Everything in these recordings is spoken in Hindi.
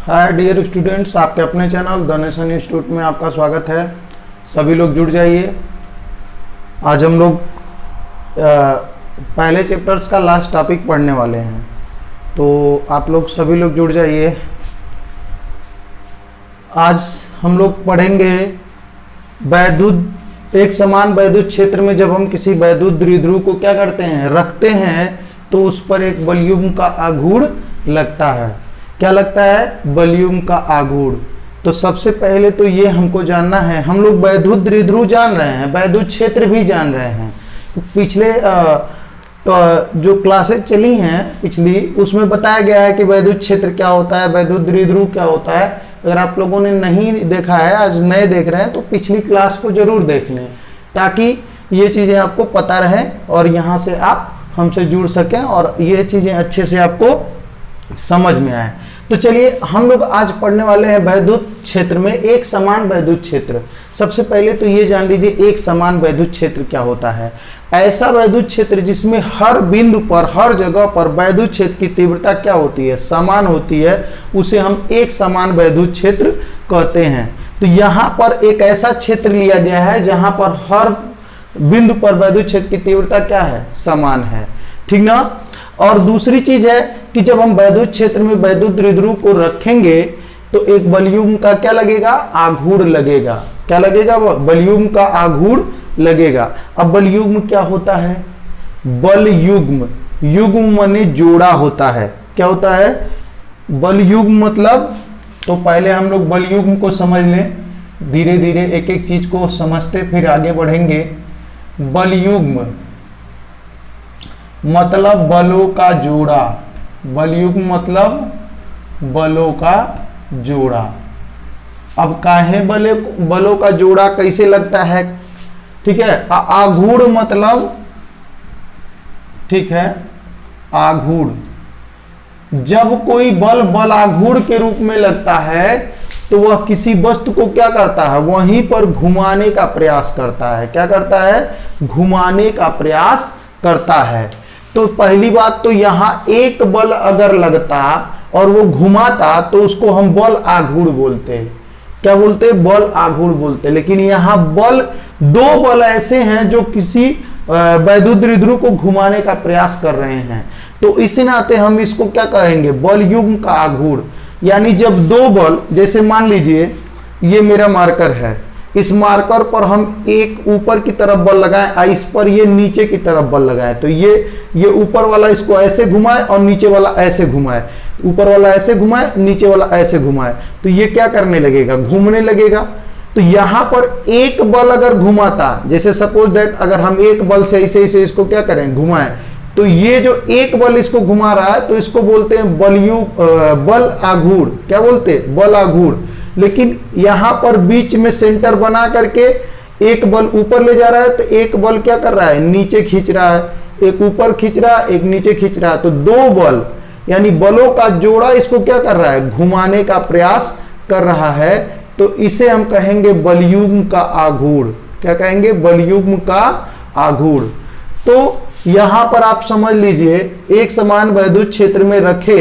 हाय डियर स्टूडेंट्स, आपके अपने चैनल द नेशन इंस्टीट्यूट में आपका स्वागत है। सभी लोग जुड़ जाइए। आज हम लोग पहले चैप्टर्स का लास्ट टॉपिक पढ़ने वाले हैं, तो आप लोग सभी लोग जुड़ जाइए। आज हम लोग पढ़ेंगे वैद्युत एक समान वैद्युत क्षेत्र में जब हम किसी वैद्युत द्विध्रुव को क्या करते हैं, रखते हैं, तो उस पर एक बलयुग्म का आघूर्ण लगता है। क्या लगता है? बलयुग्म का आघूर्ण। तो सबसे पहले तो ये हमको जानना है, हम लोग वैद्युत द्विध्रुव जान रहे हैं, वैद्युत क्षेत्र भी जान रहे हैं। पिछले जो क्लासेज चली हैं पिछली, उसमें बताया गया है कि वैद्युत क्षेत्र क्या होता है, वैद्युत द्विध्रुव क्या होता है। अगर आप लोगों ने नहीं देखा है, आज नए देख रहे हैं, तो पिछली क्लास को जरूर देख लें, ताकि ये चीज़ें आपको पता रहे और यहाँ से आप हमसे जुड़ सकें और ये चीज़ें अच्छे से आपको समझ में आए। तो चलिए हम लोग आज पढ़ने वाले हैं वैद्युत क्षेत्र में एक समान वैद्युत क्षेत्र। सबसे पहले तो ये जान लीजिए एक समान वैद्युत क्षेत्र क्या होता है। ऐसा वैद्युत क्षेत्र जिसमें हर बिंदु पर, हर जगह पर वैद्युत क्षेत्र की तीव्रता क्या होती है, समान होती है, उसे हम एक समान वैद्युत क्षेत्र कहते हैं। तो यहाँ पर एक ऐसा क्षेत्र लिया गया है जहां पर हर बिंदु पर वैद्युत क्षेत्र की तीव्रता क्या है, समान है। ठीक ना। और दूसरी चीज है कि जब हम वैद्युत क्षेत्र में वैद्युत द्विध्रुव को रखेंगे तो एक बलयुग्म का क्या लगेगा, आघूर्ण लगेगा। क्या लगेगा? बलयुग्म का आघूर्ण लगेगा। अब बलयुग्म क्या होता है? बलयुग्म, युग्म माने जोड़ा होता है। क्या होता है बलयुग्म मतलब? तो पहले हम लोग बलयुग्म को समझ लें, धीरे धीरे एक एक चीज को समझते फिर आगे बढ़ेंगे। बलयुग्म मतलब बलों का जोड़ा, बलयुग्म मतलब बलों का जोड़ा। अब काहे बलों का जोड़ा कैसे लगता है? ठीक है। आघूर्ण मतलब, ठीक है, आघूर्ण। जब कोई बल आघूर्ण के रूप में लगता है तो वह किसी वस्तु को क्या करता है, वहीं पर घुमाने का प्रयास करता है। क्या करता है? घुमाने का प्रयास करता है। तो पहली बात तो यहां एक बल अगर लगता और वो घुमाता तो उसको हम बल आघूर्ण बोलते। क्या बोलते? बल आघूर्ण बोलते। लेकिन यहां दो बल ऐसे हैं जो किसी वैद्युत द्विध्रुव को घुमाने का प्रयास कर रहे हैं, तो इसी नाते हम इसको क्या कहेंगे, बलयुग्म का आघूर्ण। यानी जब दो बल, जैसे मान लीजिए ये मेरा मार्कर है, इस मार्कर पर हम एक ऊपर की तरफ बल लगाएं, इस पर ये नीचे की तरफ बल लगाएं, तो ये ऊपर वाला इसको ऐसे घुमाए और नीचे वाला ऐसे घुमाए, ऊपर वाला ऐसे घुमाए, नीचे वाला ऐसे घुमाए, तो ये क्या करने लगेगा, घूमने लगेगा। तो यहां पर एक बल अगर घुमाता, जैसे सपोज दैट अगर हम एक बल से ऐसे ऐसे इसको क्या करें, घुमाएं, तो ये जो एक बल इसको घुमा रहा है तो इसको बोलते हैं बल आघूर्ण। क्या बोलते हैं? बल आघूर्ण। लेकिन यहां पर बीच में सेंटर बना करके एक बल ऊपर ले जा रहा है, तो एक बल क्या कर रहा है, नीचे खींच रहा है, एक ऊपर खींच रहा है, एक नीचे खींच रहा है। तो दो बल यानी बलों का जोड़ा इसको क्या कर रहा है, घुमाने का प्रयास कर रहा है। तो इसे हम कहेंगे बलयुग्म का आघूर्ण। क्या कहेंगे? बलयुग्म का आघूर्ण। तो यहां पर आप समझ लीजिए एक समान वैद्युत क्षेत्र में रखे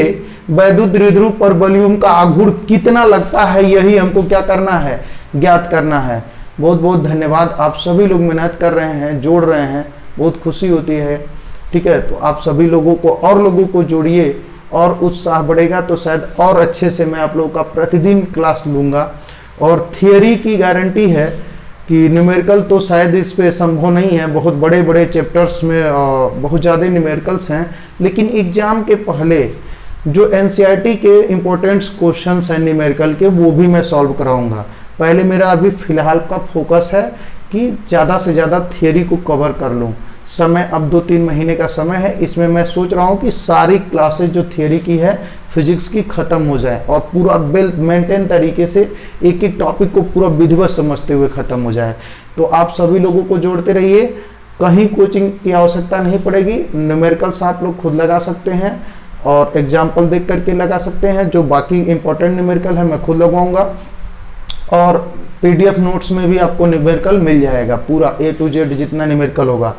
वैद्युत द्विध्रुव पर बलयुग्म का आघूर्ण कितना लगता है, यही हमको क्या करना है, ज्ञात करना है। बहुत बहुत धन्यवाद, आप सभी लोग मेहनत कर रहे हैं, जोड़ रहे हैं, बहुत खुशी होती है। ठीक है, तो आप सभी लोगों को और लोगों को जोड़िए और उत्साह बढ़ेगा तो शायद और अच्छे से मैं आप लोगों का प्रतिदिन क्लास लूँगा। और थियरी की गारंटी है कि न्यूमेरिकल तो शायद इस पे संभव नहीं है, बहुत बड़े बड़े चैप्टर्स में बहुत ज़्यादा न्यूमेरिकल्स हैं, लेकिन एग्जाम के पहले जो एनसीईआरटी के इम्पोर्टेंट क्वेश्चंस हैं न्यूमेरिकल के, वो भी मैं सॉल्व कराऊंगा। पहले मेरा अभी फिलहाल का फोकस है कि ज़्यादा से ज़्यादा थियरी को कवर कर लूँ। समय अब 2-3 महीने का समय है, इसमें मैं सोच रहा हूँ कि सारी क्लासेज जो थियरी की है फिजिक्स की ख़त्म हो जाए और पूरा वेल मेंटेन तरीके से एक एक टॉपिक को पूरा विधिवत समझते हुए ख़त्म हो जाए। तो आप सभी लोगों को जोड़ते रहिए, कहीं कोचिंग की आवश्यकता नहीं पड़ेगी, न्यूमेरिकल्स आप लोग खुद लगा सकते हैं और एग्जाम्पल देख करके लगा सकते हैं। जो बाकी इंपॉर्टेंट न्यूमेरिकल है मैं खुद लगाऊंगा और पीडीएफ नोट्स में भी आपको न्यूमेरिकल मिल जाएगा, पूरा A to Z जितना न्यूमेरिकल होगा।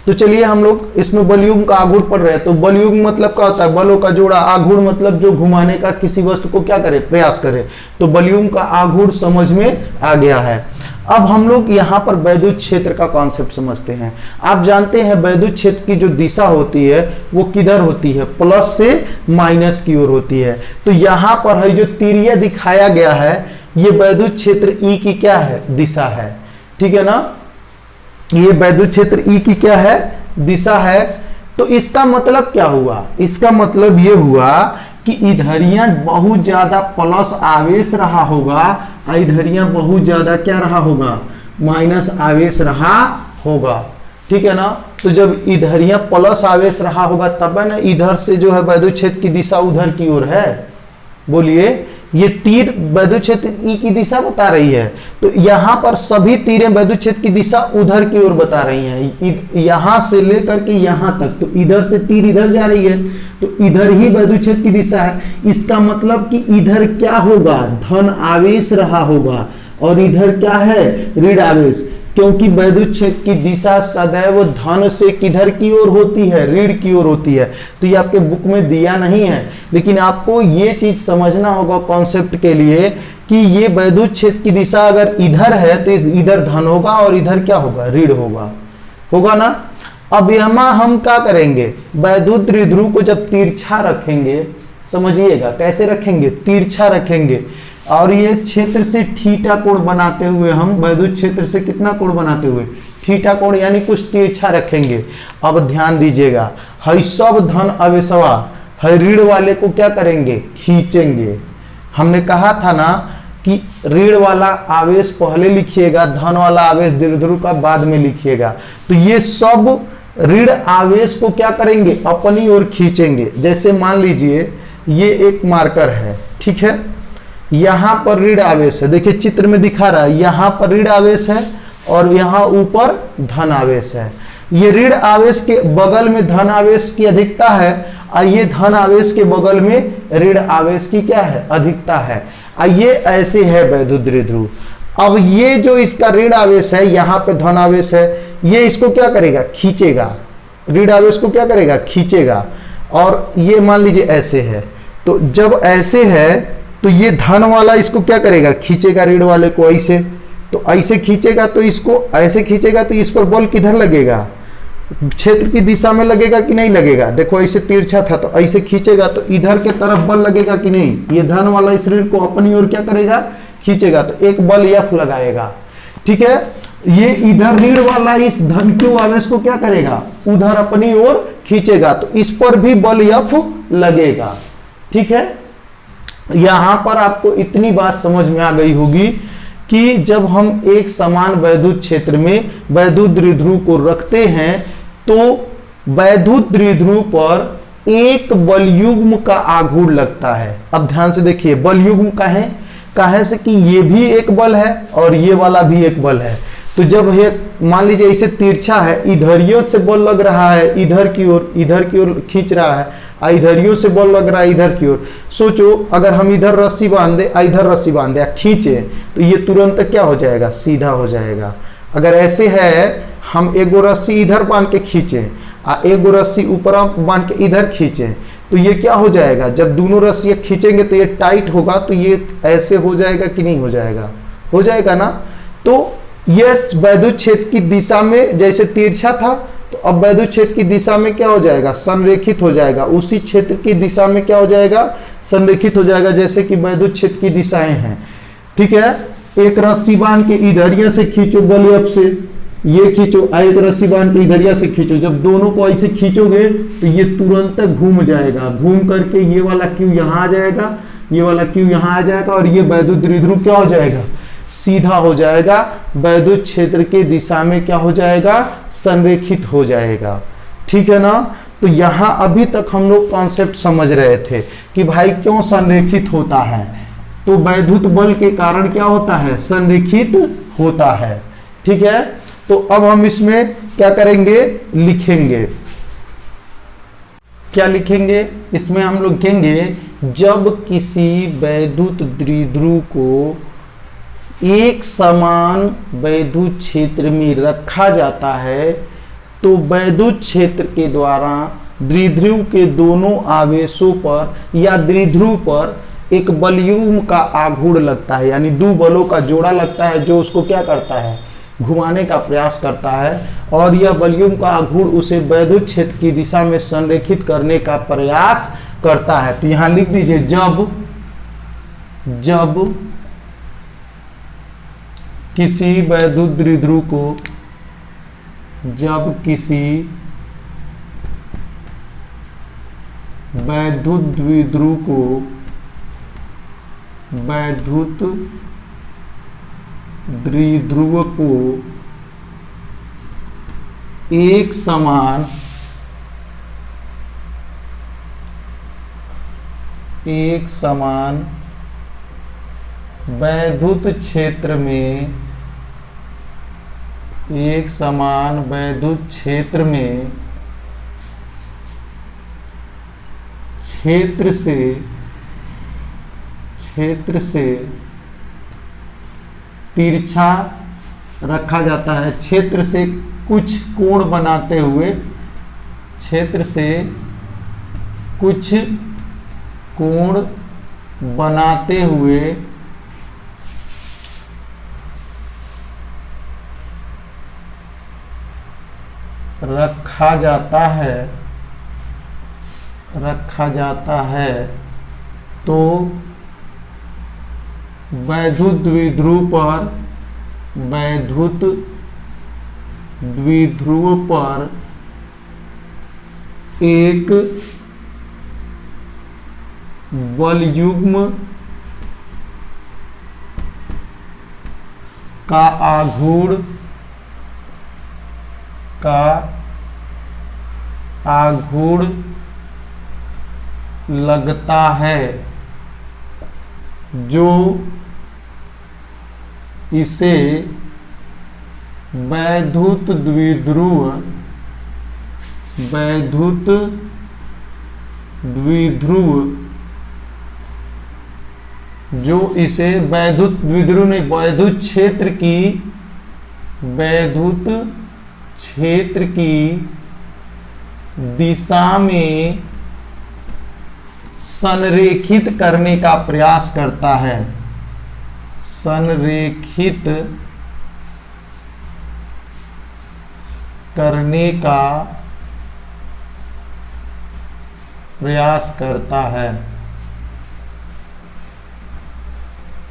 तो चलिए हम लोग इसमें बलयुग्म का आघूर्ण पढ़ रहे हैं। तो बलयुग्म मतलब क्या होता है? बलों का जोड़ा। आघूर्ण मतलब जो घुमाने का किसी वस्तु को क्या करे? प्रयास करे। तो बलयुग्म का आघूर्ण समझ में आ गया है। अब हम लोग यहाँ पर वैद्युत क्षेत्र का कॉन्सेप्ट समझते हैं। आप जानते हैं वैद्युत क्षेत्र की जो दिशा होती है वो किधर होती है? प्लस से माइनस की ओर होती है। तो यहाँ पर है जो तीरिया दिखाया गया है, ये वैद्युत क्षेत्र ई की क्या है? दिशा है। ठीक है ना? ये वैद्युत क्षेत्र ई की क्या है? दिशा है। तो इसका मतलब क्या हुआ? इसका मतलब ये हुआ कि इधरिया बहुत ज्यादा प्लस आवेश रहा होगा और इधरिया बहुत ज्यादा क्या रहा होगा? माइनस आवेश रहा होगा। ठीक है ना? तो जब इधरिया प्लस आवेश रहा होगा तब है ना इधर से जो है वैद्युत क्षेत्र की दिशा उधर की ओर है। बोलिए, ये तीर वैद्युत क्षेत्र ई की दिशा बता रही है। तो यहां पर सभी तीरें वैद्युत क्षेत्र की दिशा उधर की ओर बता रही हैं, यहां से लेकर के यहां तक। तो इधर से तीर इधर जा रही है तो इधर ही वैद्युत क्षेत्र की दिशा है। इसका मतलब कि इधर क्या होगा? धन आवेश रहा होगा और इधर क्या है? ऋण आवेश। क्योंकि वैद्युत क्षेत्र की दिशा सदैव धन से किधर की ओर होती है? ऋण की ओर होती है। तो ये आपके बुक में दिया नहीं है, लेकिन आपको ये चीज समझना होगा कॉन्सेप्ट के लिए कि ये वैद्युत क्षेत्र की दिशा अगर इधर है तो इधर धन होगा और इधर क्या होगा? ऋण होगा। होगा ना? अब यहाँ हम क्या करेंगे? वैद्युत द्विध्रुव को जब तिरछा रखेंगे, समझिएगा कैसे रखेंगे? तिरछा रखेंगे और ये क्षेत्र से थीटा कोण बनाते हुए हम वैद्युत क्षेत्र से कितना कोण बनाते हुए? थीटा कोण, यानी कुछ तिरछा रखेंगे। अब ध्यान दीजिएगा, हई सब धन आवेशवा हई ऋण वाले को क्या करेंगे? खींचेंगे। हमने कहा था ना कि ऋण वाला आवेश पहले लिखिएगा, धन वाला आवेश द्विध्रुव का बाद में लिखिएगा। तो ये सब ऋण आवेश को क्या करेंगे? अपनी ओर खींचेंगे। जैसे मान लीजिए ये एक मार्कर है, ठीक है, यहां पर ऋण आवेश है। देखिए चित्र में दिखा रहा है, यहां पर ऋण आवेश है और यहां ऊपर धन आवेश है। ये ऋण आवेश के बगल में धन आवेश की अधिकता है और ये धन आवेश के बगल में ऋण आवेश की क्या है? अधिकता है। ये ऐसे है वैद्युत द्विध्रुव। अब ये जो इसका ऋण आवेश है, यहाँ पे धन आवेश है, ये इसको क्या करेगा? खींचेगा। ऋण आवेश को क्या करेगा? खींचेगा। और ये मान लीजिए ऐसे है, तो जब ऐसे है तो ये धन वाला इसको क्या करेगा? खींचेगा ऋण वाले को ऐसे। तो ऐसे खींचेगा तो इसको ऐसे खींचेगा तो इस पर बल किधर लगेगा? क्षेत्र की दिशा में लगेगा कि नहीं लगेगा? देखो ऐसे तिरछा था तो ऐसे खींचेगा तो इधर के तरफ बल लगेगा कि नहीं? ये धन वाला इस ऋण को अपनी ओर क्या करेगा? खींचेगा। तो एक बल F लगाएगा। ठीक है, ये इधर ऋण वाला इस धन के आवेश को क्या करेगा? उधर अपनी ओर खींचेगा। तो इस पर भी बल F लगेगा। ठीक है, यहां पर आपको इतनी बात समझ में आ गई होगी कि जब हम एक समान वैद्युत क्षेत्र में वैद्युत द्विध्रुव को रखते हैं तो वैद्युत द्विध्रुव पर एक बलयुग्म का आघूर्ण लगता है। अब ध्यान से देखिए, बलयुग्म काहे से कि ये भी एक बल है और ये वाला भी एक बल है। तो जब ये मान लीजिए इसे तिरछा है, इधरियों से बल लग रहा है इधर की ओर खींच रहा है, इधरियों से बल लग रहा है इधर की ओर। सोचो अगर हम इधर रस्सी बांध दे, इधर रस्सी बांध दे, खींचे तो ये तुरंत क्या हो जाएगा? सीधा हो जाएगा। अगर ऐसे है, हम एक गो रस्सी इधर बांध के खींचे एक गो रस्सी ऊपर बांध के इधर खींचे तो ये क्या हो जाएगा? जब दोनों रस्सियां खींचेंगे तो ये टाइट होगा, तो ये ऐसे हो जाएगा कि नहीं हो जाएगा? हो जाएगा ना। तो ये वैद्युत क्षेत्र की दिशा में जैसे तिरछा था, तो अब वैद्युत क्षेत्र की दिशा में क्या हो जाएगा? संरेखित हो जाएगा। उसी क्षेत्र की दिशा में क्या हो जाएगा? संरेखित हो जाएगा, जैसे कि वैद्युत क्षेत्र की दिशाएं हैं। ठीक है, एक रस्सी बांध के इधरिया से खींचो बल F से, ये खींचो, एक रस्सी बांध के इधरिया से खींचो। जब दोनों को ऐसे खींचोगे तो ये तुरंत घूम जाएगा। घूम करके ये वाला Q यहाँ आ जाएगा, ये वाला Q यहाँ आ जाएगा और ये वैद्युत द्विध्रुव क्या हो जाएगा? सीधा हो जाएगा। वैद्युत क्षेत्र के दिशा में क्या हो जाएगा? संरेखित हो जाएगा। ठीक है ना। तो यहां अभी तक हम लोग कॉन्सेप्ट समझ रहे थे कि भाई क्यों संरेखित होता है। तो वैद्युत बल के कारण क्या होता है? संरेखित होता है। ठीक है, तो अब हम इसमें क्या करेंगे? लिखेंगे। क्या लिखेंगे इसमें? हम लोग लिखेंगे जब किसी वैद्युत द्विध्रुव को एक समान वैद्युत क्षेत्र में रखा जाता है तो वैद्युत क्षेत्र के द्वारा द्विध्रुव के दोनों आवेशों पर या द्विध्रुव पर एक बलयुग्म का आघूर्ण लगता है, यानी दो बलों का जोड़ा लगता है जो उसको क्या करता है, घुमाने का प्रयास करता है, और यह बलयुग्म का आघूर्ण उसे वैद्युत क्षेत्र की दिशा में संरेखित करने का प्रयास करता है। तो यहां लिख दीजिए, जब किसी वैद्युत द्विध्रुव को वैद्युत द्विध्रुव को एक समान वैद्युत क्षेत्र में क्षेत्र से तिरछा रखा जाता है, क्षेत्र से कुछ कोण बनाते हुए रखा जाता है, तो वैद्युत द्विध्रुव पर एक बलयुग्म का आघूर्ण लगता है, जो इसे वैद्युत क्षेत्र की दिशा में संरेखित करने का प्रयास करता है,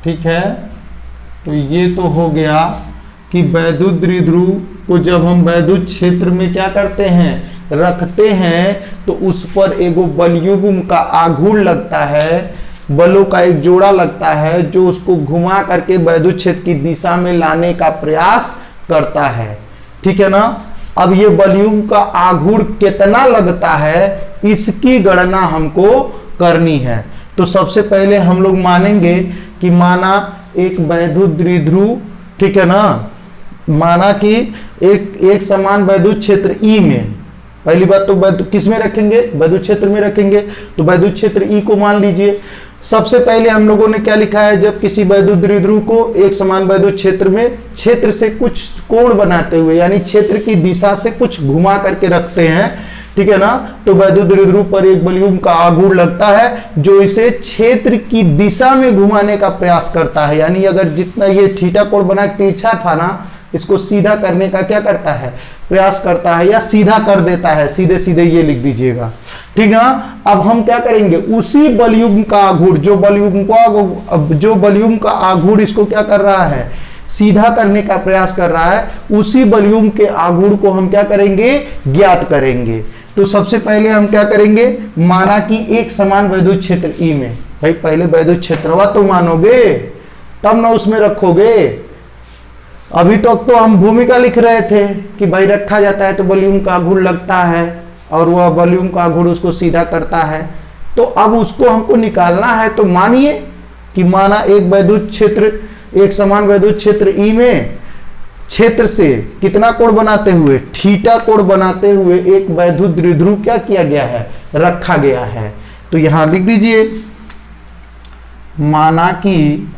ठीक है। तो ये तो हो गया कि वैद्युत द्विध्रुव को जब हम वैद्युत क्षेत्र में क्या करते हैं, रखते हैं, तो उस पर एगो बलयुग्म का आघूर्ण लगता है, बलों का एक जोड़ा लगता है जो उसको घुमा करके वैद्युत क्षेत्र की दिशा में लाने का प्रयास करता है, ठीक है ना। अब ये बलयुग्म का आघूर्ण कितना लगता है इसकी गणना हमको करनी है। तो सबसे पहले हम लोग मानेंगे कि माना एक वैद्युत द्विध्रुव, ठीक है ना, माना कि एक समान वैद्युत क्षेत्र ई में, पहली बात तो किस में रखेंगे, वैद्युत क्षेत्र में रखेंगे। तो वैद्युत क्षेत्र ई को मान लीजिए। सबसे पहले हम लोगों ने क्या लिखा है, जब किसी वैद्युत द्विध्रुव को एक समान वैद्युत क्षेत्र में क्षेत्र से कुछ कोण बनाते हुए, यानी क्षेत्र की दिशा से कुछ घुमा करके रखते हैं, ठीक है ना, तो वैद्युत द्विध्रुव पर एक बलयुग्म का आघूर्ण लगता है जो इसे क्षेत्र की दिशा में घुमाने का प्रयास करता है। यानी अगर जितना ये थीटा कोण बना तिरछा था ना, इसको सीधा करने का क्या करता है, प्रयास करता है, या सीधा कर देता है, सीधे सीधे ये लिख दीजिएगा, ठीक ना। अब हम क्या करेंगे, उसी बलयुग्म का आघूर्ण, जो बलयुग्म का आघूर्ण इसको क्या कर रहा है, सीधा करने का प्रयास कर रहा है, उसी बलयुग्म के आघूर्ण को हम क्या करेंगे, ज्ञात करेंगे। तो सबसे पहले हम क्या करेंगे, माना कि एक समान वैद्युत क्षेत्र ई में, भाई पहले वैद्युत क्षेत्रवा तो मानोगे तब ना उसमें रखोगे। अभी तक तो हम भूमिका लिख रहे थे कि भाई रखा जाता है तो बलयुग्म का आघूर्ण लगता है और वह बलयुग्म का आघूर्ण उसको सीधा करता है। तो अब उसको हमको निकालना है। तो मानिए कि माना एक वैद्युत क्षेत्र, एक समान वैद्युत क्षेत्र ई में क्षेत्र से कितना कोण बनाते हुए, थीटा कोण बनाते हुए एक वैद्युत द्विध्रुव क्या किया गया है, रखा गया है। तो यहां लिख दीजिए, माना कि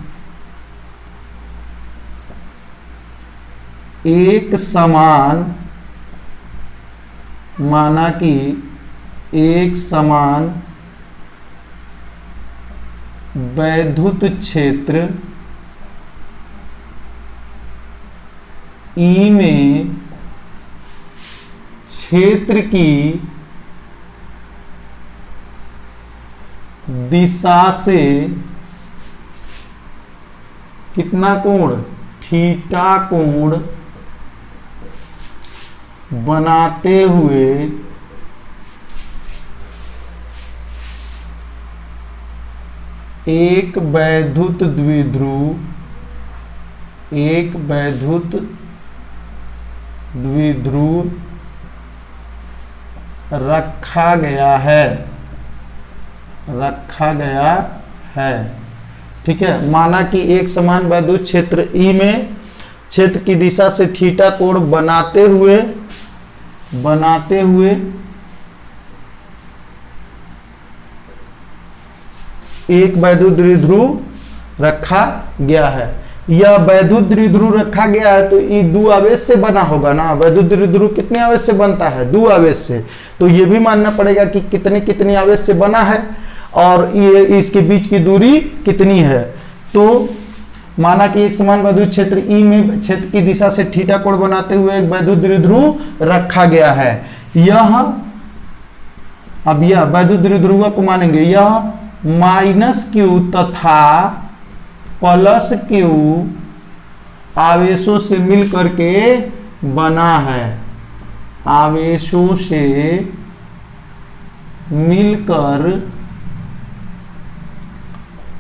एक समान माना कि एक समान वैद्युत क्षेत्र ई में क्षेत्र की दिशा से कितना कोण, थीटा कोण बनाते हुए एक वैद्युत द्विध्रुव रखा गया है। ठीक है, माना कि एक समान वैद्युत क्षेत्र ई में क्षेत्र की दिशा से थीटा कोण बनाते हुए एक वैद्युत द्विध्रुव रखा गया है। यह वैद्युत द्विध्रुव रखा गया है तो ये दो आवेश से बना होगा ना। वैद्युत द्विध्रुव कितने आवेश से बनता है, दो आवेश से। तो ये भी मानना पड़ेगा कि कितने कितने आवेश से बना है और ये इसके बीच की दूरी कितनी है। तो माना कि एक समान वैद्युत क्षेत्र ई में क्षेत्र की दिशा से थीटा कोण बनाते हुए एक वैद्युत द्विध्रुव रखा गया है। यह वैद्युत द्विध्रुव को मानेंगे, यह -q तथा +q आवेशों से मिलकर के बना है। आवेशों से मिलकर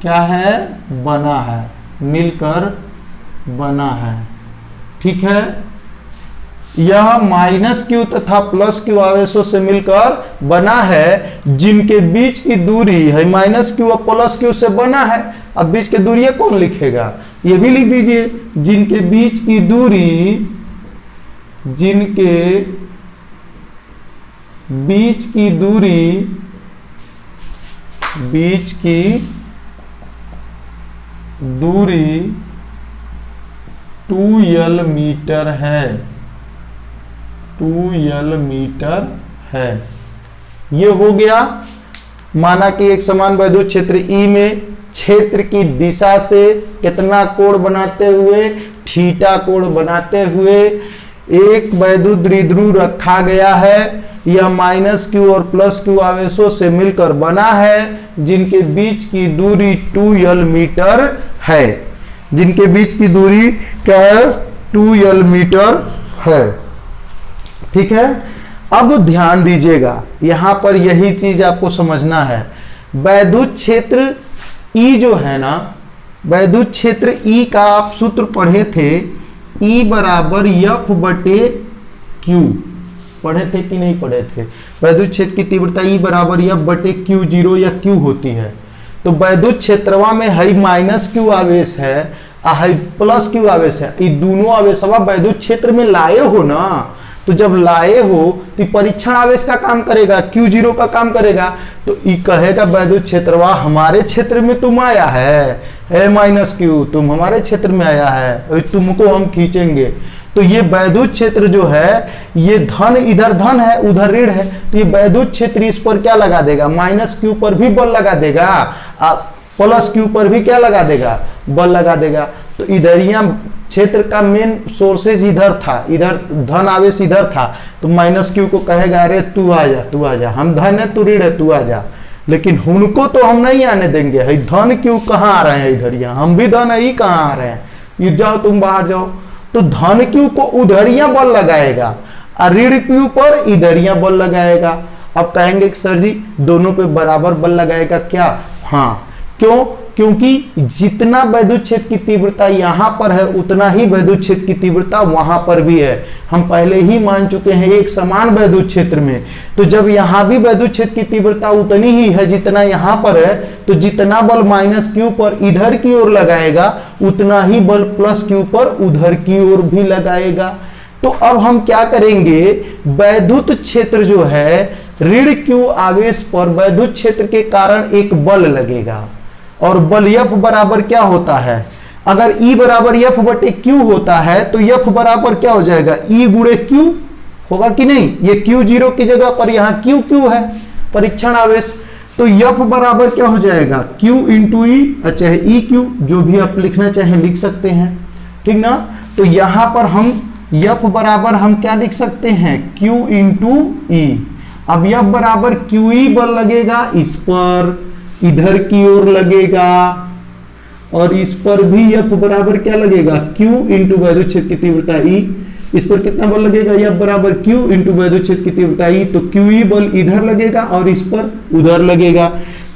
क्या है, बना है, मिलकर बना है। ठीक है, यह -q तथा +q आवेशों से मिलकर बना है, जिनके बीच की दूरी है -q और +q से बना है। अब बीच की दूरी कौन लिखेगा, ये भी लिख दीजिए। जिनके बीच की दूरी 2l मीटर है, 2l मीटर है। ये हो गया। माना कि एक समान वैद्युत क्षेत्र ई में क्षेत्र की दिशा से कितना कोण बनाते हुए, थीटा कोण बनाते हुए एक वैद्युत द्विध्रुव रखा गया है। यह -q और +q आवेशों से मिलकर बना है, जिनके बीच की दूरी 2l मीटर है। जिनके बीच की दूरी क्या है, 2l मीटर है। ठीक है, अब ध्यान दीजिएगा, यहां पर यही चीज आपको समझना है। वैद्युत क्षेत्र ई जो है ना, वैद्युत क्षेत्र ई का आप सूत्र पढ़े थे, E बराबर F/Q। पढ़े थे कि नहीं पढ़े थे? वैद्युत क्षेत्र की तीव्रता E बराबर F/Q0 या Q होती है। तो वैद्युत क्षेत्रवा में है -q आवेश है, +q आवेश है। ये दोनों आवेश वैद्युत क्षेत्र में लाए हो ना, तो जब लाए हो तो परीक्षण आवेश का काम करेगा, Q0 का काम करेगा। तो ये कहेगा वैद्युत क्षेत्रवा हमारे क्षेत्र में तुम आया है, -q तुम हमारे क्षेत्र में आया है, तुमको हम खींचेंगे। तो ये वैद्युत क्षेत्र जो है, ये धन इधर धन है, उधर ऋण है, तो ये वैद्युत क्षेत्र इस पर क्या लगा देगा, -q पर भी बल लगा देगा, +q पर भी क्या लगा देगा, बल लगा देगा। तो इधरिया क्षेत्र का मेन सोर्सेज इधर था, इधर धन आवेश इधर था, तो -q को कहेगा अरे तू आ जा, हम धन है तू ऋण है, तू आ जा। लेकिन उनको तो हम नहीं आने देंगे, धन क्यों कहाँ आ रहे हैं इधरिया, हम भी धन है, ही कहाँ आ रहे हैं, ये जाओ तुम बाहर जाओ। तो धन क्यू को उधरिया बल लगाएगा और ऋण क्यू पर इधरिया बल लगाएगा। अब कहेंगे कि सर जी दोनों पे बराबर बल लगाएगा क्या? हाँ, क्यों? क्योंकि जितना वैद्युत क्षेत्र की तीव्रता यहां पर है, उतना ही वैद्युत क्षेत्र की तीव्रता वहां पर भी है। हम पहले ही मान चुके हैं एक समान वैद्युत क्षेत्र में। तो जब यहां भी वैद्युत क्षेत्र की तीव्रता उतनी ही है जितना यहां पर है, तो जितना बल -q पर इधर की ओर लगाएगा, उतना ही बल +q पर उधर की ओर भी लगाएगा। तो अब हम क्या करेंगे, वैद्युत क्षेत्र जो है ऋण q आवेश पर वैद्युत क्षेत्र के कारण एक बल लगेगा, और बल F बराबर क्या होता है, अगर E बराबर F/Q होता है तो F बराबर क्या हो जाएगा, E × Q होगा कि नहीं। ये Q0 की जगह पर यहाँ QQ है, परीक्षण आवेश। तो F बराबर क्या हो जाएगा, Q इंटू ई, अच्छा EQ, जो भी आप लिखना चाहें लिख सकते हैं, ठीक ना। तो यहां पर हम F बराबर हम क्या लिख सकते हैं, Q इंटू ई। अब F बराबर QE बल लगेगा, इस पर इधर की ओर लगेगा, और इस पर भी F बराबर क्या लगेगा, Q इंटू वैद्युत क्षेत्र की तीव्रता E। इस पर कितना बल लगेगा, F बराबर Q इंटू वैद्युत क्षेत्र की तीव्रता E। तो QE बल इधर लगेगा और इस पर उधर लगेगा।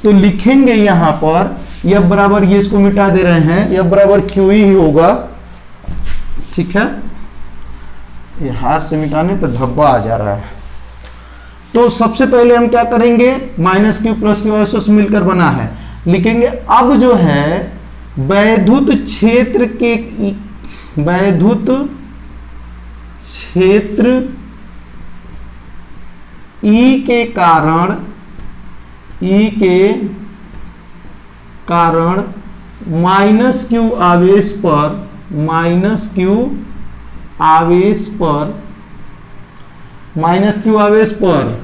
तो लिखेंगे यहां पर F बराबर, ये इसको मिटा दे रहे हैं, F बराबर QE ही होगा, ठीक है। ये हाथ से मिटाने पर धब्बा आ जा रहा है। तो सबसे पहले हम क्या करेंगे, माइनस Q प्लस Q आवेशों से मिलकर बना है, लिखेंगे। अब जो है वैद्युत क्षेत्र के, वैद्युत क्षेत्र E के कारण, E के कारण माइनस Q आवेश पर, माइनस Q आवेश पर, माइनस Q आवेश पर,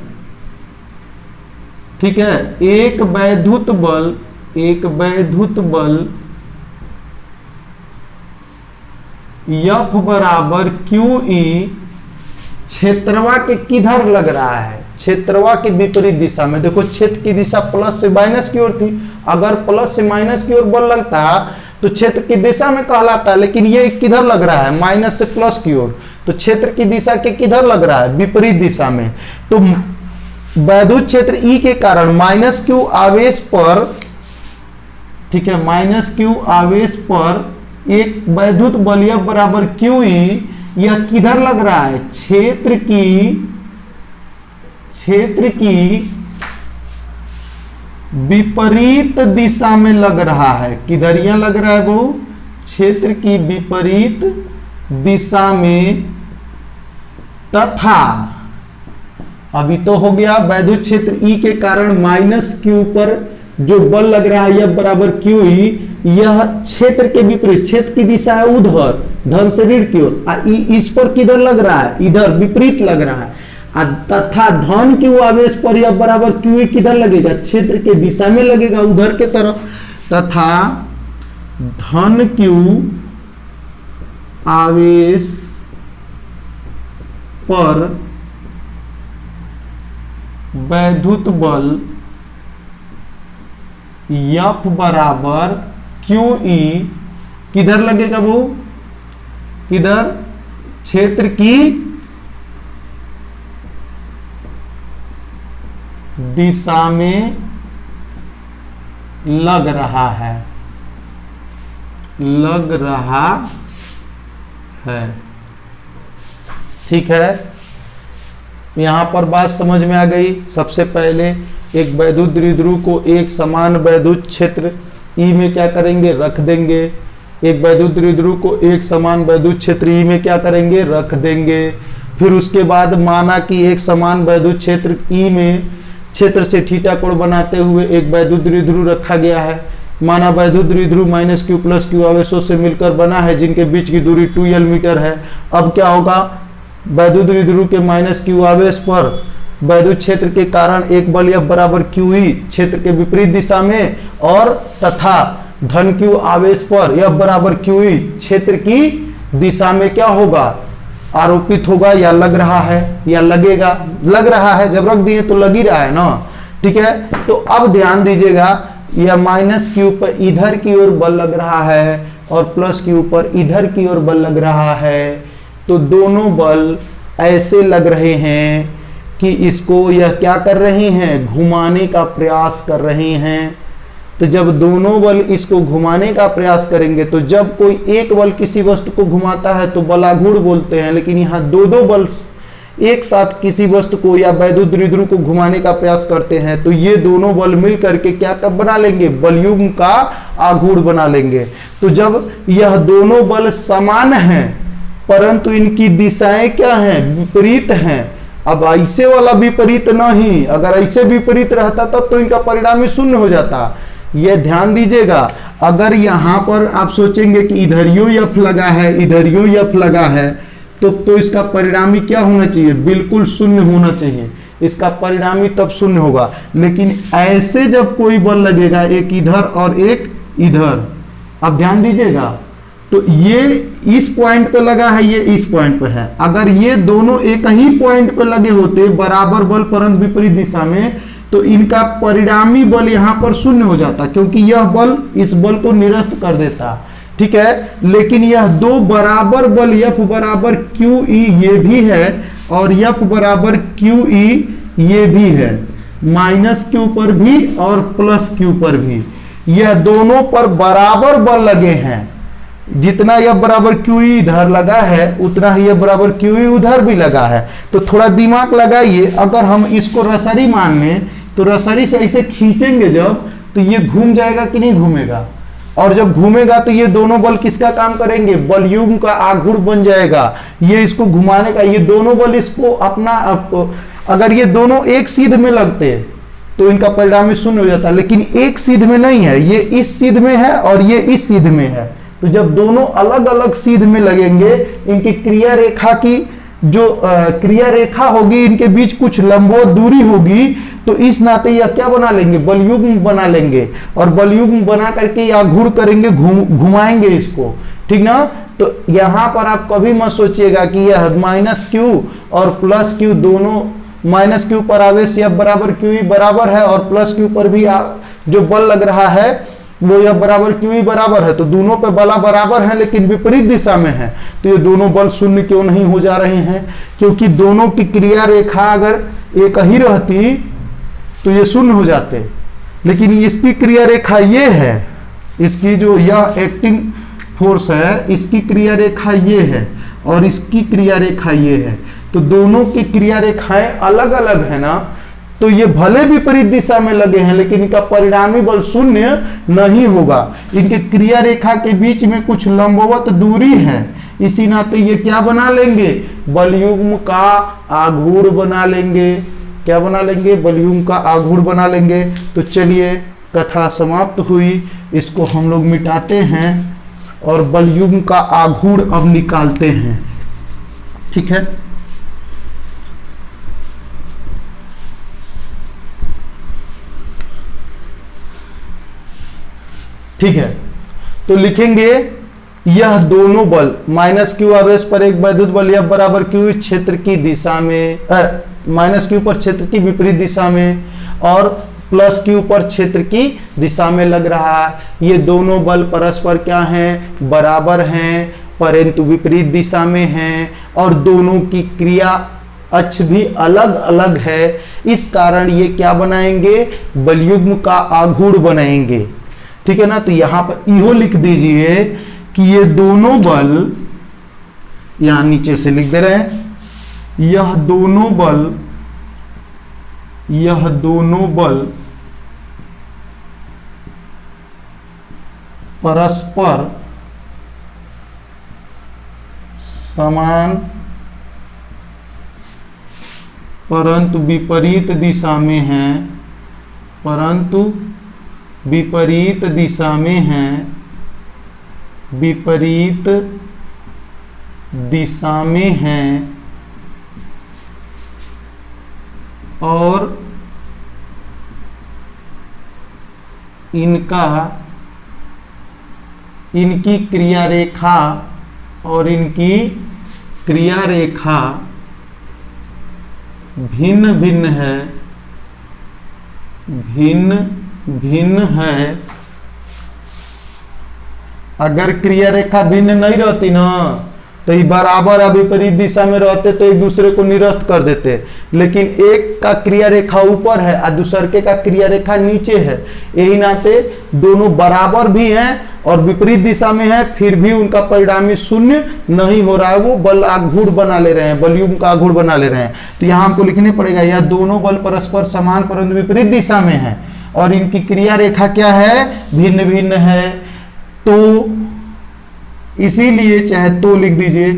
ठीक है, एक वैद्युत बल, एक वैद्युत बल F बराबर QE क्षेत्रवा के किधर लग रहा है, क्षेत्रवा के विपरीत दिशा में। देखो क्षेत्र की दिशा प्लस से माइनस की ओर थी, अगर प्लस से माइनस की ओर बल लगता तो क्षेत्र की दिशा में कहलाता, लेकिन ये किधर लग रहा है, माइनस से प्लस की ओर। तो क्षेत्र की दिशा के किधर लग रहा है, विपरीत दिशा में। तो वैद्युत क्षेत्र E के कारण माइनस Q आवेश पर, ठीक है, माइनस Q आवेश पर एक वैद्युत बल F बराबर QE, यह किधर लग रहा है, क्षेत्र की विपरीत दिशा में लग रहा है। किधर यह लग रहा है वो, क्षेत्र की विपरीत दिशा में, तथा अभी तो हो गया वैद्युत क्षेत्र E के कारण माइनस Q पर जो बल लग रहा है F बराबर QE, यह क्षेत्र के विपरीत, क्षेत्र की दिशा है उधर, धन से ऋण की ओर, इस पर किधर लग रहा है, इधर विपरीत लग रहा है। तथा धन Q आवेश पर F बराबर QE किधर लगेगा, क्षेत्र के दिशा में लगेगा, उधर के तरफ। तथा धन Q आवेश पर वैद्युत बल F बराबर QE किधर लगेगा, वो किधर, क्षेत्र की दिशा में लग रहा है, लग रहा है, ठीक है। यहां पर बात समझ में आ गई। सबसे पहले एक वैद्युत द्विध्रुव को एक समान वैद्युत क्षेत्र E में क्या करेंगे, रख देंगे। एक वैद्युत द्विध्रुव को एक समान वैद्युत क्षेत्र E में क्या करेंगे, रख देंगे। फिर उसके बाद माना कि एक समान वैद्युत क्षेत्र E में क्षेत्र से थीटा कोण बनाते हुए एक वैद्युत द्विध्रुव रखा गया है। माना वैद्युत द्विध्रुव माइनस Q प्लस Q आवेशों से मिलकर बना है, जिनके बीच की दूरी 2L मीटर है। अब क्या होगा, वैद्युत द्विध्रुव के माइनस Q आवेश पर वैद्युत क्षेत्र के कारण एक बल F बराबर QE क्षेत्र के विपरीत दिशा में, और तथा धन Q आवेश पर F बराबर QE क्षेत्र की दिशा में क्या होगा, आरोपित होगा, या लग रहा है, या लगेगा। लग रहा है, जब रख दिए तो लग ही रहा है ना, ठीक है। तो अब ध्यान दीजिएगा, यह माइनस Q पर इधर की ओर बल लग रहा है और प्लस Q पर इधर की ओर बल लग रहा है। तो दोनों बल ऐसे लग रहे हैं कि इसको यह क्या कर रहे हैं, घुमाने का प्रयास कर रहे हैं। तो जब दोनों बल इसको घुमाने का प्रयास करेंगे, तो जब कोई एक बल किसी वस्तु को घुमाता है तो बलाघूर्ण बोलते हैं, लेकिन यहाँ दो बल एक साथ किसी वस्तु को या वैद्युत द्विध्रुव को घुमाने का प्रयास करते हैं, तो ये दोनों बल मिल करके क्या कब बना लेंगे, बलयुग्म का आघूर्ण बना लेंगे। तो जब यह दोनों बल समान हैं परंतु इनकी दिशाएं क्या हैं, विपरीत हैं। अब ऐसे वाला विपरीत नहीं, अगर ऐसे विपरीत रहता तब तो इनका परिणाम ही शून्य हो जाता। यह ध्यान दीजिएगा। अगर यहां पर आप सोचेंगे कि इधर यू F लगा है, इधर यू F लगा है, तो इसका परिणामी क्या होना चाहिए, बिल्कुल शून्य होना चाहिए, इसका परिणामी तब शून्य होगा। लेकिन ऐसे जब कोई बल लगेगा, एक इधर और एक इधर, अब ध्यान दीजिएगा, तो ये इस पॉइंट पे लगा है, ये इस पॉइंट पे है, अगर ये दोनों एक ही पॉइंट पे लगे होते बराबर बल परंतु विपरीत दिशा में, तो इनका परिणामी बल यहां पर शून्य हो जाता, क्योंकि यह बल इस बल को निरस्त कर देता, ठीक है। लेकिन यह दो बराबर बल F बराबर QE ये भी है और F बराबर QE ये भी है, माइनस Q पर भी और प्लस Q पर भी, यह दोनों पर बराबर बल लगे हैं। जितना F बराबर QE इधर लगा है उतना ही F बराबर QE उधर भी लगा है। तो थोड़ा दिमाग लगाइए, अगर हम इसको रसरी मान लें तो रसरी से ऐसे खींचेंगे जब, तो ये घूम जाएगा कि नहीं घूमेगा, और जब घूमेगा तो ये दोनों बल किसका काम करेंगे, बलयुग्म का आघूर्ण बन जाएगा, ये इसको घुमाने का, ये दोनों बल इसको अपना, अगर ये दोनों एक सीध में लगते तो इनका परिणामी शून्य हो जाता, लेकिन एक सीध में नहीं है, ये इस सीध में है और ये इस सीध में है। तो जब दोनों अलग अलग सीध में लगेंगे, इनकी क्रिया रेखा की जो क्रिया रेखा होगी, इनके बीच कुछ लंबवत दूरी होगी, तो इस नाते यह क्या बना लेंगे, बलयुग्म बना लेंगे, और बलयुग्म बना करके आघूर्ण करेंगे, घुमाएंगे इसको, ठीक ना। तो यहां पर आप कभी मत सोचिएगा कि यह माइनस Q और प्लस Q दोनों, माइनस Q पर आवेश F बराबर QE बराबर है और प्लस Q पर भी जो बल लग रहा है वो F बराबर QE बराबर है, तो दोनों पे बल बराबर है लेकिन विपरीत दिशा में है, तो ये दोनों बल शून्य क्यों नहीं हो जा रहे हैं, क्योंकि दोनों की क्रिया रेखा अगर एक ही रहती तो ये शून्य हो जाते, लेकिन इसकी क्रिया रेखा ये है, इसकी जो यह एक्टिंग फोर्स है इसकी क्रिया रेखा ये है और इसकी क्रिया रेखा ये है, तो दोनों की क्रिया रेखाएं अलग अलग है ना, तो ये भले विपरीत दिशा में लगे हैं लेकिन इनका परिणामी बल शून्य नहीं होगा। इनके क्रिया रेखा के बीच में कुछ लंबवत दूरी है, इसी नाते ये क्या बना लेंगे, बलयुग्म का आघूर्ण बना लेंगे, क्या बना लेंगे, बलयुग्म का आघूर्ण बना लेंगे। तो चलिए कथा समाप्त हुई, इसको हम लोग मिटाते हैं और बलयुग्म का आघूर्ण अब निकालते हैं, ठीक है। ठीक है, तो लिखेंगे यह दोनों बल माइनस Q आवेश पर एक वैद्युत बल F बराबर Q क्षेत्र की दिशा में, माइनस Q पर क्षेत्र की विपरीत दिशा में और प्लस Q पर क्षेत्र की दिशा में लग रहा है। ये दोनों बल परस्पर क्या हैं, बराबर हैं परंतु विपरीत दिशा में हैं और दोनों की क्रिया अक्ष भी अलग अलग है, इस कारण ये क्या बनाएंगे, बलयुग्म का आघूर्ण बनाएंगे, ठीक है ना। तो यहां पर इहो लिख दीजिए कि ये दोनों बल, यहां नीचे से लिख दे रहे हैं, यह दोनों बल परस्पर समान परंतु विपरीत दिशा में हैं, परंतु विपरीत दिशा में हैं, विपरीत दिशा में हैं और इनकी क्रिया रेखा और इनकी क्रिया रेखा भिन्न भिन्न है, भिन्न भिन्न है। अगर क्रिया रेखा भिन्न नहीं रहती ना तो ये बराबर विपरीत दिशा में रहते तो एक दूसरे को निरस्त कर देते, लेकिन एक का क्रिया रेखा ऊपर है और दूसरे का क्रिया रेखा नीचे है, यही नाते दोनों बराबर भी हैं और विपरीत दिशा में है, फिर भी उनका परिणामी शून्य नहीं हो रहा है, वो बल आघूर्ण बना ले रहे हैं, बलयुग्म का आघूर्ण बना ले रहे हैं। तो यहाँ हमको लिखने पड़ेगा यह दोनों बल परस्पर समान परंतु विपरीत दिशा में है और इनकी क्रिया रेखा क्या है, भिन्न भिन्न है। तो इसीलिए, चाहे तो लिख दीजिए,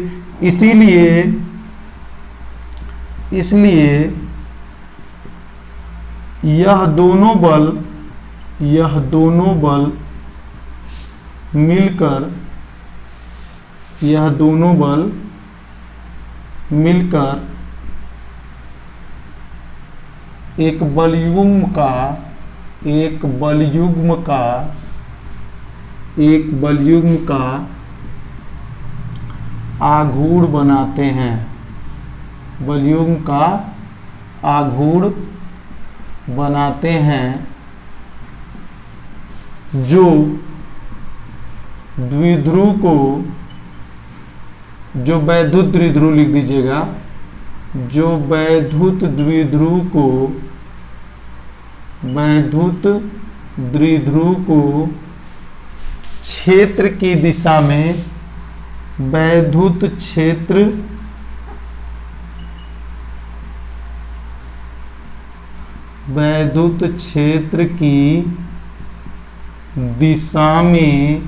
इसलिए यह दोनों बल मिलकर मिलकर एक बलयुग्म का आघूर्ण बनाते हैं, बलयुग्म का आघूर्ण बनाते हैं, जो द्विध्रुव को, जो वैद्युत द्विध्रुव लिख दीजिएगा, जो वैद्युत द्विध्रुव को क्षेत्र की दिशा में, वैद्युत क्षेत्र की दिशा में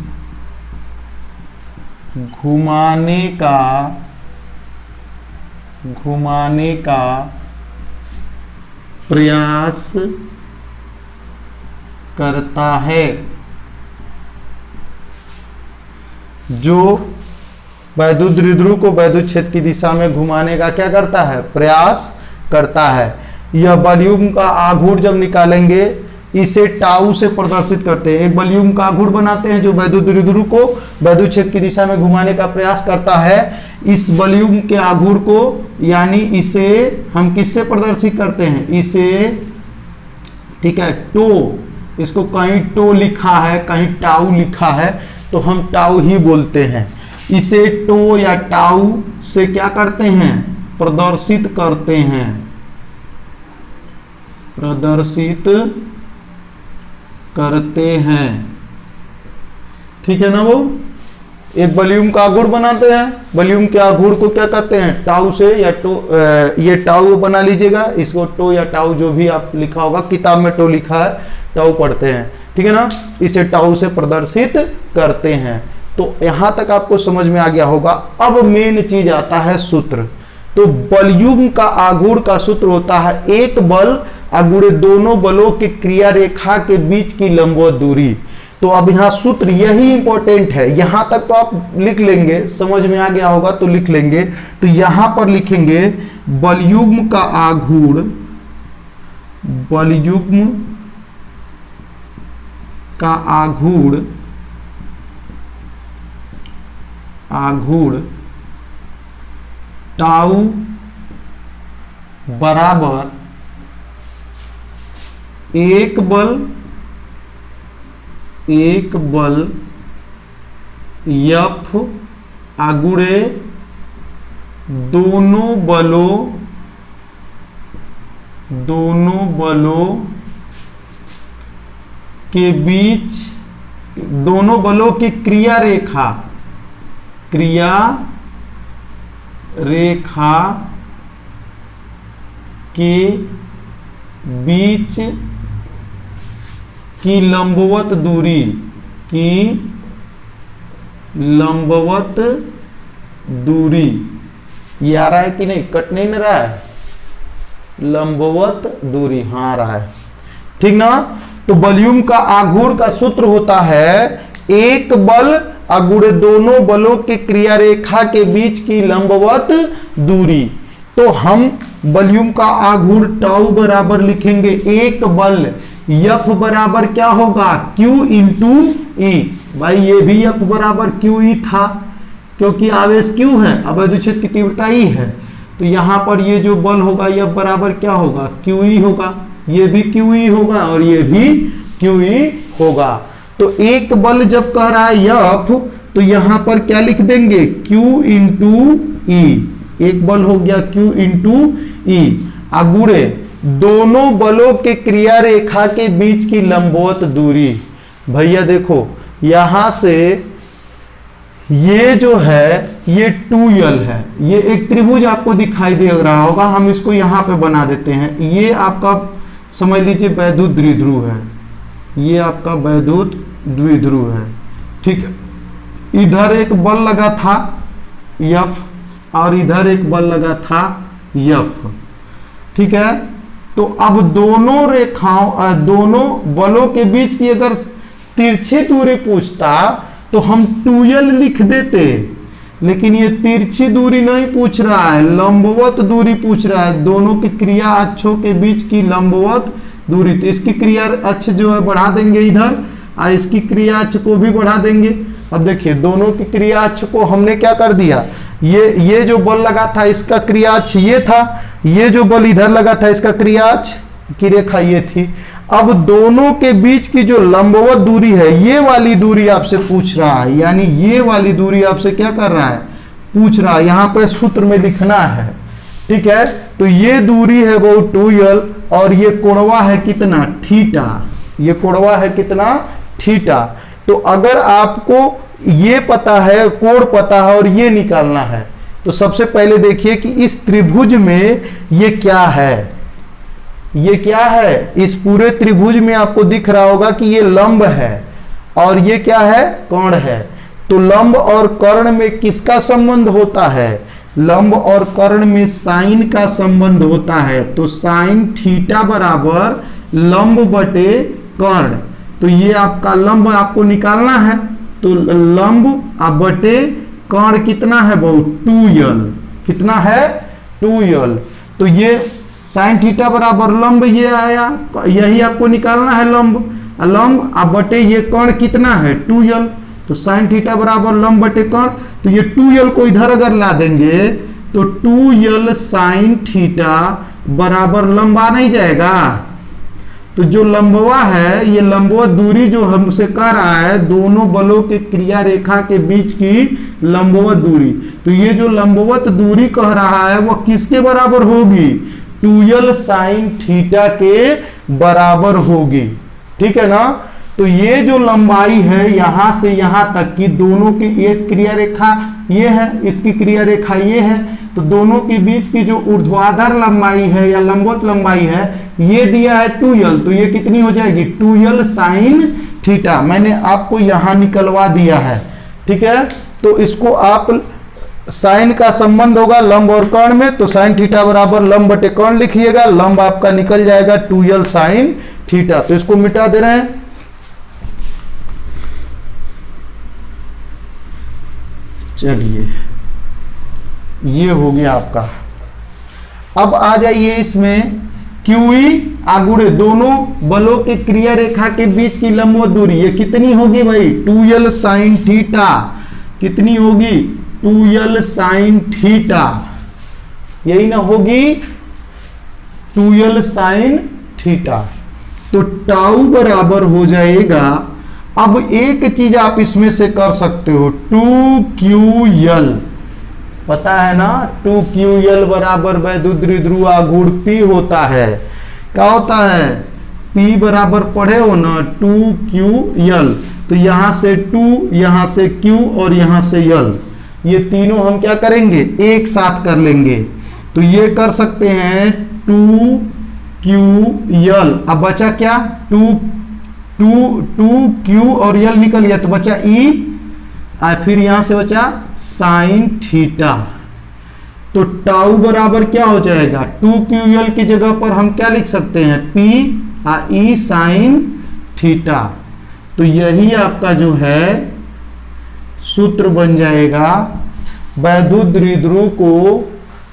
घुमाने का प्रयास करता है, जो वैद्युत द्विध्रुव को वैद्युत क्षेत्र की दिशा में घुमाने का क्या करता है, प्रयास करता है। यह बलयुग्म का आघूर्ण जब निकालेंगे इसे टाउ से प्रदर्शित करते हैं। एक बलयुग्म का आघूर्ण बनाते हैं जो वैद्युत द्विध्रुव को वैद्युत क्षेत्र की दिशा में घुमाने का प्रयास करता है। इस बलयुग्म के आघूर्ण को, यानी इसे हम किससे प्रदर्शित करते हैं, इसे, ठीक है, टो, इसको कहीं टो लिखा है, कहीं टाउ लिखा है, तो हम टाउ ही बोलते हैं। इसे टो या टाउ से क्या करते हैं, प्रदर्शित करते हैं, प्रदर्शित करते हैं। ठीक है ना। वो एक बलयुग्म का आघूर्ण बनाते हैं, बलयुग्म के आघूर्ण को क्या कहते हैं, टाउ से या टो, ये टाउ बना लीजिएगा, इसको टो या टाउ जो भी आप लिखा होगा, किताब में टो लिखा है, टाउ पढ़ते हैं, ठीक है ना। इसे टाउ से प्रदर्शित करते हैं। तो यहां तक आपको समझ में आ गया होगा। अब मेन चीज आता है सूत्र। तो बलयुग्म का आघूर्ण का सूत्र होता है एक बल अगुणे दोनों बलों के क्रिया रेखा के बीच की लंबवत दूरी। तो अब यहां सूत्र यही इंपॉर्टेंट है। यहां तक तो आप लिख लेंगे, समझ में आ गया होगा तो लिख लेंगे। तो यहां पर लिखेंगे बलयुग्म का आघूर्ण, बलयुग्म का आघूर्ण टाउ बराबर एक बल F अगुणे दोनों बलों के बीच, दोनों बलों की क्रिया रेखा के बीच की लंबवत दूरी, ये आ रहा है कि नहीं, कट नहीं ना रहा है, लंबवत दूरी, हाँ आ रहा है, ठीक ना। तो बलयुग्म का आघूर्ण का सूत्र होता है एक बल अगुणे दोनों बलों के क्रिया रेखा के बीच की लंबवत दूरी। तो हम बलयुग्म का आघूर्ण टाउ बराबर लिखेंगे एक बल F बराबर क्या होगा, Q इंटू ई। भाई ये भी F बराबर क्यू ई था, क्योंकि आवेश Q है, अवैध क्षेत्र की तीव्रता E है। तो यहां पर ये जो बल होगा F बराबर क्या होगा, क्यू ई होगा, ये भी क्यू ई होगा और ये भी क्यू ई होगा। तो एक बल जब कह रहा है F, तो यहां पर क्या लिख देंगे, Q इंटू ई। एक बल हो गया Q इंटू ई अगुणे दोनों बलों के क्रिया रेखा के बीच की लंबवत दूरी। भैया देखो यहां से ये जो है ये 2L है, ये एक त्रिभुज आपको दिखाई दे रहा होगा, हम इसको यहां पे बना देते हैं। ये आपका समझ लीजिए वैद्युत द्विध्रुव है, ये आपका वैद्युत द्विध्रुव है, ठीक है। इधर एक बल लगा था F और इधर एक बल लगा था F, ठीक है। तो अब दोनों रेखाओं, दोनों बलों के बीच की अगर तिरछी दूरी पूछता तो हम 2L लिख देते, लेकिन ये तिरछी दूरी नहीं पूछ रहा है, लंबवत दूरी पूछ रहा है, दोनों की क्रिया अक्षों के बीच की लंबवत दूरी। तो इसकी क्रिया अक्ष जो है बढ़ा देंगे इधर, और इसकी क्रिया अक्ष को भी बढ़ा देंगे। अब देखिए दोनों की क्रिया अक्ष को हमने क्या कर दिया, ये जो बल लगा था इसका क्रिया अक्ष ये था, ये जो बल इधर लगा था इसका क्रिया अक्ष की रेखा ये थी। अब दोनों के बीच की जो लंबवत दूरी है ये वाली दूरी आपसे पूछ रहा है, यानी ये वाली दूरी आपसे क्या कर रहा है, पूछ रहा है। यहाँ पे सूत्र में लिखना है, ठीक है। तो ये दूरी है वो 2l और ये कोणवा है कितना, थीटा। ये कोणवा है कितना, थीटा। तो अगर आपको ये पता है, कोण पता है और ये निकालना है, तो सबसे पहले देखिए कि इस त्रिभुज में ये क्या है, ये क्या है। इस पूरे त्रिभुज में आपको दिख रहा होगा कि ये लंब है और ये क्या है, कोण है। तो लंब और कर्ण में किसका संबंध होता है, लंब और कर्ण में साइन का संबंध होता है। तो साइन थीटा बराबर लंब बटे कर्ण। तो ये आपका लंब आपको निकालना है, तो लंब बटे कर्ण कितना है बहुत, 2l। कितना है, 2l। तो ये साइन थीटा बराबर लंब ये आया, यही आपको निकालना है लंब। लंब बटे ये कर्ण कितना है, 2l। तो साइन थीटा बराबर लंब बटे कर्ण। तो ये 2l को इधर अगर ला देंगे तो 2l साइन थीटा बराबर लंब आ नहीं जाएगा। तो जो लंबवा है, ये लंबवत दूरी जो हमसे कह रहा है, दोनों बलों के क्रिया रेखा के बीच की लंबवत दूरी। तो ये जो लंबवत दूरी कह रहा है वह किसके बराबर होगी, 2l साइन थीटा के बराबर होगी, ठीक है ना। तो ये जो लंबाई है यहां से यहां तक की, दोनों की एक क्रिया रेखा ये है, इसकी क्रिया रेखा ये है। तो दोनों के बीच की जो ऊर्ध्वाधर लंबाई है या लंबवत लंबाई है ये दिया है 2l। तो ये कितनी हो जाएगी, 2l साइन थीटा। मैंने आपको यहां निकलवा दिया है, ठीक है। तो इसको आप साइन का संबंध होगा लंब और कर्ण में, तो साइन थीटा बराबर लंब बटे कर्ण लिखिएगा। लंब आपका निकल जाएगा 2l साइन थीटा। तो इसको मिटा दे रहे हैं। चलिए ये हो गया आपका। अब आ जाइए इसमें QE आगुड़े, दोनों बलों के क्रिया रेखा के बीच की लंबवत दूरी ये कितनी होगी भाई, 2l साइन थीटा। कितनी होगी, 2l साइन थीटा, यही ना होगी, 2l साइन थीटा। तो टाउ बराबर हो जाएगा, अब एक चीज आप इसमें से कर सकते हो, 2ql, पता है ना, 2ql बराबर वैद्युत द्विध्रुव आघूर्ण P होता है। क्या होता है, P बराबर पढ़े हो ना, 2ql। तो यहां से 2, यहां से q और यहां से l, ये तीनों हम क्या करेंगे, एक साथ कर लेंगे। तो ये कर सकते हैं 2ql। अब बचा क्या, 2q और l निकल गया, तो बचा e, फिर यहां से बचा साइन थीटा। तो टाउ बराबर क्या हो जाएगा, 2ql की जगह पर हम क्या लिख सकते हैं, p e साइन थीटा। तो यही आपका जो है सूत्र बन जाएगा वैद्युत द्विध्रुव को,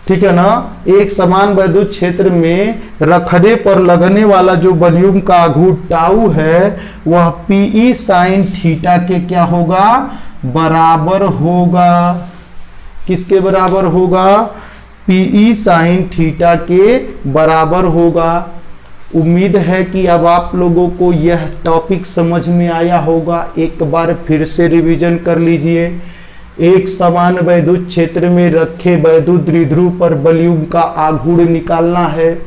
ठीक है ना। एक समान वैद्युत क्षेत्र में रखने पर लगने वाला जो वॉल्यूम का आघूर्ण टाउ है वह Pe साइन थीटा के क्या होगा, बराबर होगा। किसके बराबर होगा, Pe साइन थीटा के बराबर होगा। उम्मीद है कि अब आप लोगों को यह टॉपिक समझ में आया होगा। एक बार फिर से रिवीजन कर लीजिए। एक समान वैद्युत क्षेत्र में रखे वैद्युत द्विध्रुव पर वॉल्यूम का आघूर्ण निकालना है,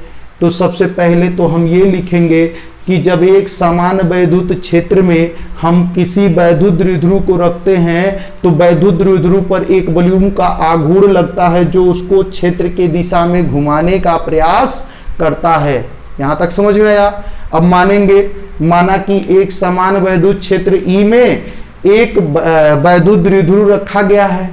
तो सबसे पहले तो हम ये लिखेंगे कि जब एक समान वैद्युत क्षेत्र में हम किसी वैद्युत द्विध्रुव को रखते हैं तो वैद्युत द्विध्रुव पर एक वॉल्यूम का आघूर्ण लगता है जो उसको क्षेत्र के दिशा में घुमाने का प्रयास करता है। यहां तक समझ में आया। अब माना कि एक समान वैद्युत क्षेत्र E में एक वैद्युत द्विध्रुव रखा गया है।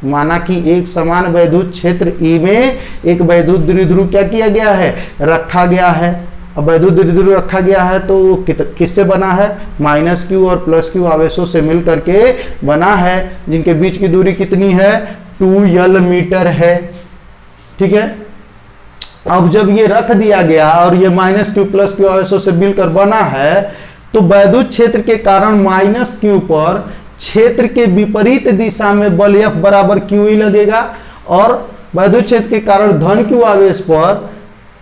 माना कि एक समान वैद्युत क्षेत्र E में एक वैद्युत द्विध्रुव क्या किया गया है, रखा गया है। अब वैद्युत द्विध्रुव रखा गया है तो वो किससे बना है, माइनस क्यू और प्लस क्यू आवेशों से मिल करके बना है, जिनके बीच की दूरी कितनी है, 2l मीटर है। ठीक है, अब जब ये रख दिया गया और ये माइनस क्यू प्लस क्यू आवेशों से मिलकर बना है, तो वैद्युत क्षेत्र के कारण माइनस क्यू पर क्षेत्र के विपरीत दिशा में बल F बराबर QE लगेगा, और वैद्युत क्षेत्र के कारण धन क्यू आवेश पर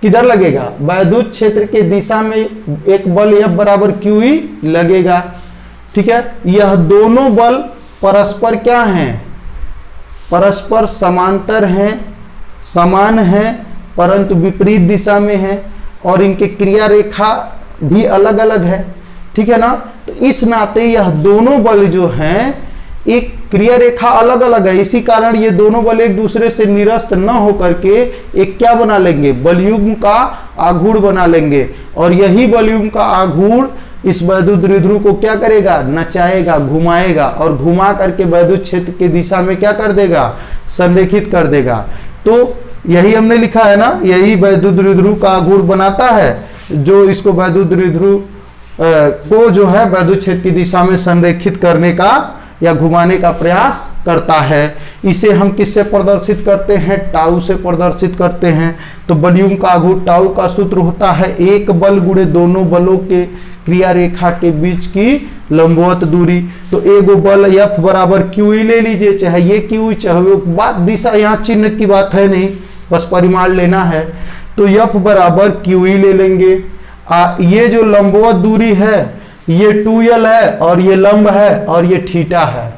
किधर लगेगा, वैद्युत क्षेत्र के दिशा में एक बल F बराबर QE लगेगा। ठीक है, यह दोनों बल परस्पर क्या हैं, परस्पर समांतर हैं, समान हैं, परंतु विपरीत दिशा में है, और इनके क्रिया रेखा भी अलग अलग है। ठीक है ना, तो इस नाते यह दोनों बल जो हैं एक क्रिया रेखा अलग अलग है, इसी कारण ये दोनों बल एक दूसरे से निरस्त न होकर के एक क्या बना लेंगे, बलयुग्म का आघूर्ण बना लेंगे, और यही बलयुग्म का आघूर्ण इस वैद्युत द्विध्रुव को क्या करेगा, नचाएगा, घुमाएगा, और घुमा करके वैद्युत क्षेत्र की दिशा में क्या कर देगा, संरेखित कर देगा। तो यही हमने लिखा है ना, यही वैद्युत द्विध्रुव का आघूर्ण बनाता है, जो इसको वैद्युत द्विध्रुव को जो है वैद्युत क्षेत्र की दिशा में संरेखित करने का या घुमाने का प्रयास करता है। इसे हम किससे प्रदर्शित करते हैं, टाउ से प्रदर्शित करते हैं। तो बलयुग्म का आघूर्ण टाउ का सूत्र होता है एक बल गुणे दोनों बलों के क्रिया रेखा के बीच की लंबवत दूरी। तो एगो बल F बराबर QE ले लीजिए, चाहे ये QE चाहे वो, बात दिशा यहाँ चिन्ह की बात है नहीं, बस परिमाण लेना है। तो F बराबर QE ले लेंगे। ये जो लंबवत दूरी है ये 2l है, और ये लंब है, और ये थीटा है।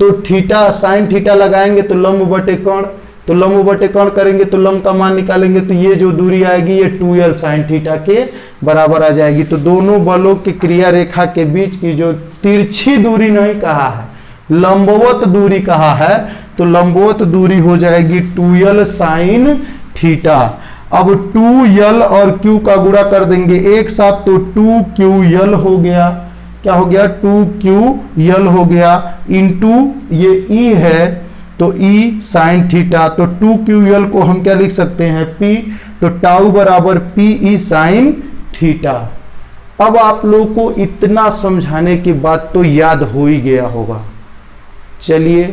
तो थीटा साइन थीटा लगाएंगे तो लंब बटे कर्ण, तो लंब बटे कर्ण करेंगे तो लंब का मान निकालेंगे, तो ये जो दूरी आएगी ये 2l साइन थीटा के बराबर आ जाएगी। तो दोनों बलों की क्रिया रेखा के बीच की जो तिरछी दूरी नहीं कहा है, लंबवत दूरी कहा है, तो लंबवत दूरी हो जाएगी 2l साइन थीटा। अब 2l और q का गुणा कर देंगे एक साथ, तो 2ql हो गया, क्या हो गया, 2ql हो गया, इंटू ये e है तो e साइन थीटा। तो 2ql को हम क्या लिख सकते हैं, p, तो टाउ बराबर pe साइन थीटा। अब आप लोगों को इतना समझाने के बाद तो याद हो ही गया होगा। चलिए,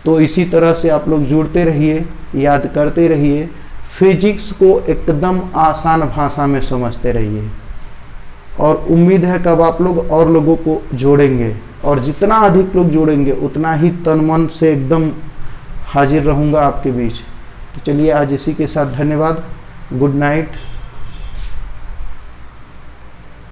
तो इसी तरह से आप लोग जुड़ते रहिए, याद करते रहिए, फिजिक्स को एकदम आसान भाषा में समझते रहिए, और उम्मीद है कब आप लोग और लोगों को जोड़ेंगे, और जितना अधिक लोग जोड़ेंगे उतना ही तन मन से एकदम हाजिर रहूँगा आपके बीच। तो चलिए आज इसी के साथ धन्यवाद, गुड नाइट।